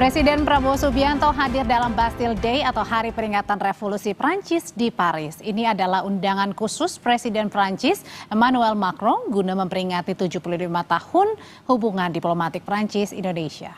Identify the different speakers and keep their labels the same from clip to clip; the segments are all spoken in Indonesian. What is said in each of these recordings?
Speaker 1: Presiden Prabowo Subianto hadir dalam Bastille Day atau Hari Peringatan Revolusi Prancis di Paris. Ini adalah undangan khusus Presiden Prancis Emmanuel Macron guna memperingati 75 tahun hubungan diplomatik Prancis-Indonesia.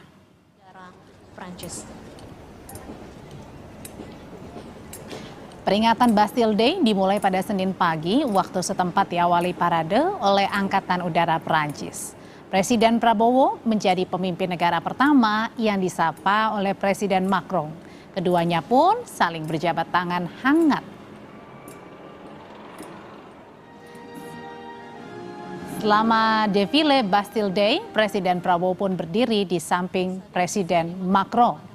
Speaker 1: Peringatan Bastille Day dimulai pada Senin pagi, waktu setempat diawali parade oleh Angkatan Udara Prancis. Presiden Prabowo menjadi pemimpin negara pertama yang disapa oleh Presiden Macron. Keduanya pun saling berjabat tangan hangat. Selama defile Bastille Day, Presiden Prabowo pun berdiri di samping Presiden Macron.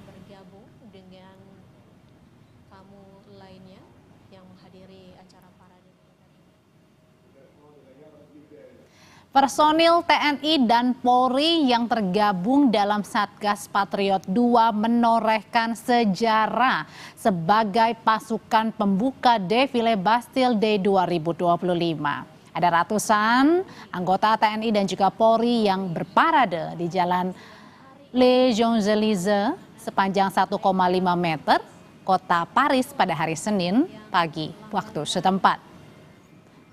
Speaker 1: Personil TNI dan Polri yang tergabung dalam Satgas Patriot II menorehkan sejarah sebagai pasukan pembuka defile Bastille Day 2025. Ada ratusan anggota TNI dan juga Polri yang berparade di Jalan Les Champs-Élysées sepanjang 1,5 meter kota Paris pada hari Senin pagi waktu setempat.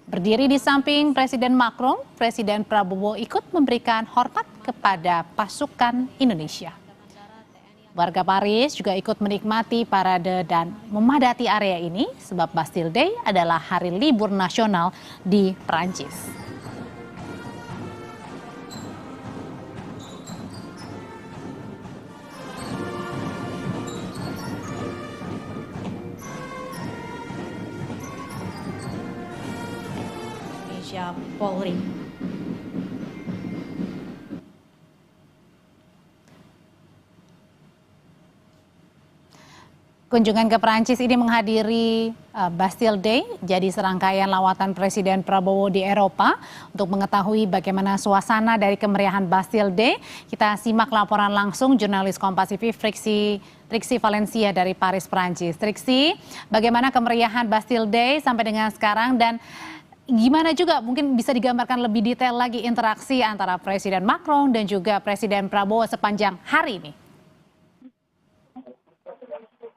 Speaker 1: Berdiri di samping Presiden Macron, Presiden Prabowo ikut memberikan hormat kepada pasukan Indonesia. Warga Paris juga ikut menikmati parade dan memadati area ini sebab Bastille Day adalah hari libur nasional di Prancis. Polri. Kunjungan ke Prancis ini menghadiri Bastille Day, jadi serangkaian lawatan Presiden Prabowo di Eropa. Untuk mengetahui bagaimana suasana dari kemeriahan Bastille Day, kita simak laporan langsung jurnalis Kompas TV Triksi Valencia dari Paris, Prancis. Triksi, bagaimana kemeriahan Bastille Day sampai dengan sekarang dan gimana juga mungkin bisa digambarkan lebih detail lagi interaksi antara Presiden Macron dan juga Presiden Prabowo sepanjang hari ini?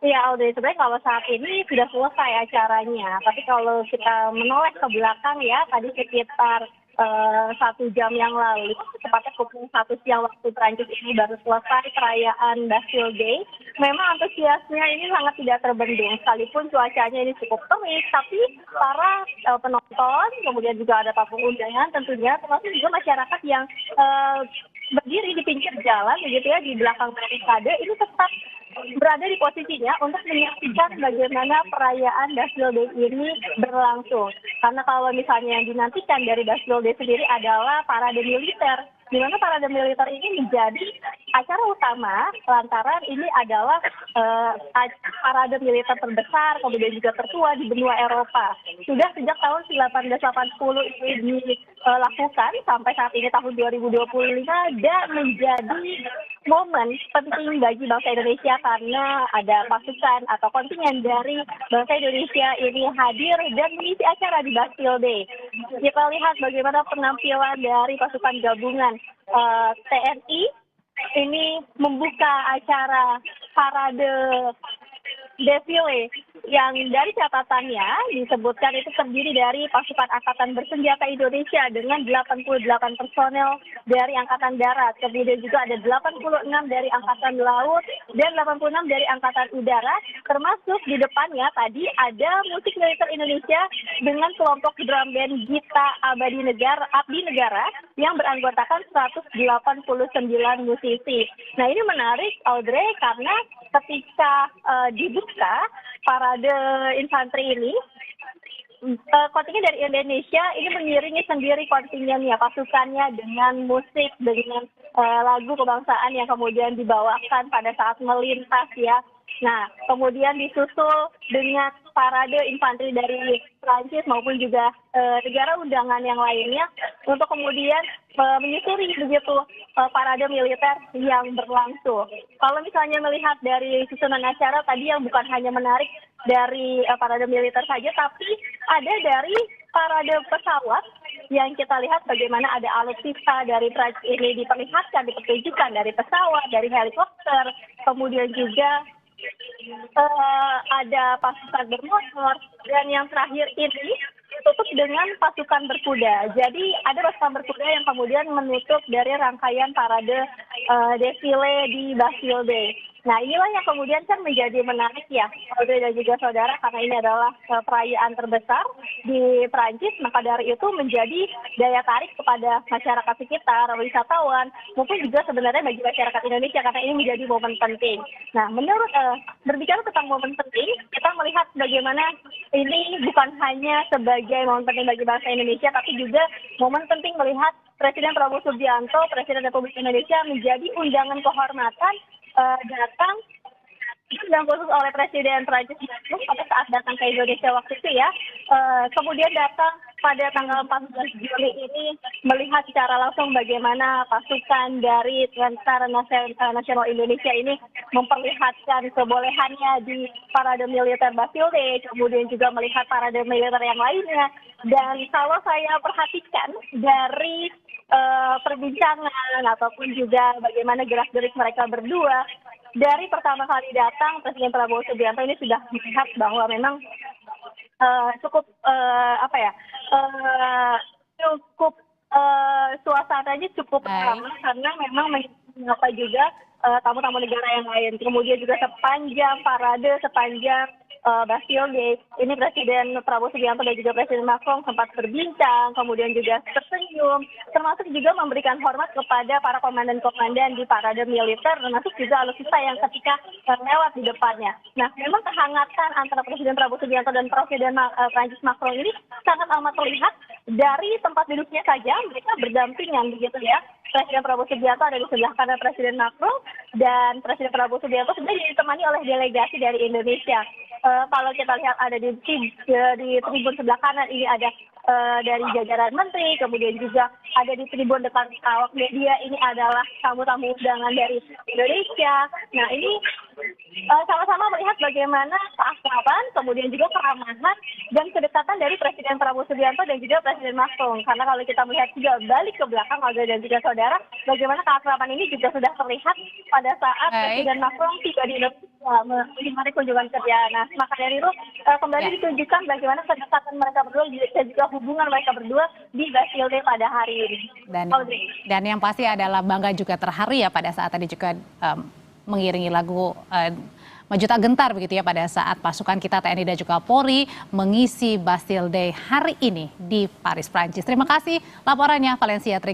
Speaker 2: Ya, Audrey, sebenarnya kalau saat ini sudah selesai acaranya. Tapi kalau kita menoleh ke belakang ya, tadi sekitar 1 jam yang lalu, tepatnya pukul 1 siang waktu Prancis ini baru selesai perayaan Bastille Day. Memang antusiasnya ini sangat tidak terbendung, sekalipun cuacanya ini cukup terik, tapi para penonton, kemudian juga ada tamu undangan tentunya, termasuk juga masyarakat yang berdiri di pinggir jalan, begitu ya, di belakang barikade, ini tetap berada di posisinya untuk menyaksikan bagaimana perayaan Bastille Day ini berlangsung. Karena kalau misalnya yang dinantikan dari Bastille Day sendiri adalah parade militer, di mana parade militer ini menjadi acara utama lantaran ini adalah parade militer terbesar, kemudian juga tertua di benua Eropa. Sudah sejak tahun 1880 ini dilakukan sampai saat ini tahun 2025 dan menjadi momen penting bagi bangsa Indonesia karena ada pasukan atau kontingen dari bangsa Indonesia ini hadir dan mengisi acara di Bastille Day. Kita lihat bagaimana penampilan dari pasukan gabungan TNI ini membuka acara parade defile yang dari catatannya disebutkan itu terdiri dari pasukan Angkatan Bersenjata Indonesia dengan 88 personel dari Angkatan Darat, kemudian juga ada 86 dari Angkatan Laut dan 86 dari Angkatan Udara, termasuk di depannya tadi ada musik militer Indonesia dengan kelompok drum band Gita Abdi Negara yang beranggotakan 189 musisi. Nah, ini menarik, Audrey, karena ketika dibuka parade infanteri ini, kontingen dari Indonesia ini mengiringi sendiri kontingennya, pasukannya dengan musik, dengan lagu kebangsaan yang kemudian dibawakan pada saat melintas ya. Nah, kemudian disusul dengan parade infanteri dari Prancis maupun juga negara undangan yang lainnya untuk kemudian menyusuri begitu parade militer yang berlangsung. Kalau misalnya melihat dari susunan acara tadi yang bukan hanya menarik dari parade militer saja, tapi ada dari parade pesawat yang kita lihat bagaimana ada alutsista dari Prancis ini diperlihatkan, dipertunjukkan dari pesawat, dari helikopter, kemudian juga ada pasukan bermotor, dan yang terakhir ini ditutup dengan pasukan berkuda. Jadi ada pasukan berkuda yang kemudian menutup dari rangkaian parade defile di Bastille Day. Nah, inilah yang kemudian kan menjadi menarik ya, Audrey dan juga saudara, karena ini adalah perayaan terbesar di Prancis, maka dari itu menjadi daya tarik kepada masyarakat sekitar, wisatawan, maupun juga sebenarnya bagi masyarakat Indonesia, karena ini menjadi momen penting. Nah, menurut berbicara tentang momen penting, kita melihat bagaimana ini bukan hanya sebagai momen penting bagi bangsa Indonesia, tapi juga momen penting melihat Presiden Prabowo Subianto, Presiden Republik Indonesia, menjadi undangan kehormatan datang yang khusus oleh Presiden Prancis pada saat datang ke Indonesia waktu itu ya. Kemudian datang pada tanggal 14 Juli ini melihat secara langsung bagaimana pasukan dari Tentara Nasional Indonesia ini memperlihatkan kebolehannya di parade militer Bastille Day, kemudian juga melihat parade militer yang lainnya. Dan kalau saya perhatikan dari perbincangan ataupun juga bagaimana gerak-gerik mereka berdua, dari pertama kali datang Presiden Prabowo Subianto ini sudah melihat bahwa memang cukup cukup suasananya cukup ramah, karena memang menyapa juga tamu-tamu negara yang lain. Kemudian juga sepanjang parade, sepanjang Bastille Day, ini Presiden Prabowo Subianto dan juga Presiden Macron sempat berbincang, kemudian juga tersenyum, termasuk juga memberikan hormat kepada para komandan-komandan di parade militer, termasuk juga alutsista yang ketika lewat di depannya. Nah, memang kehangatan antara Presiden Prabowo Subianto dan Presiden Prancis Macron ini sangat amat terlihat dari tempat duduknya saja, mereka berdampingan begitu ya. Presiden Prabowo Subianto ada di sebelah kanan Presiden Macron, dan Presiden Prabowo Subianto sebenarnya ditemani oleh delegasi dari Indonesia. Kalau kita lihat ada di tribun sebelah kanan ini ada dari jajaran menteri, kemudian juga ada di tribun depan awak media ini adalah tamu-tamu undangan dari Indonesia. Nah, ini sama-sama melihat bagaimana keakraban, kemudian juga keramahan dan kedekatan dari Presiden Prabowo Subianto dan juga Presiden Macron. Karena kalau kita melihat juga balik ke belakang, Olga dan juga saudara, bagaimana keakraban ini juga sudah terlihat pada saat Presiden Macron tiba di Indonesia menikmati kunjungan kerja. Nah, maka dari itu kembali ditunjukkan bagaimana kedekatan mereka berdua dan juga hubungan mereka berdua di Bastille Day pada hari ini.
Speaker 1: Dan yang pasti adalah bangga juga terharu ya pada saat tadi juga mengiringi lagu Maju Tak Gentar begitu ya pada saat pasukan kita TNI dan juga Polri mengisi Bastille Day hari ini di Paris, Prancis. Terima kasih laporannya Valencia Trix.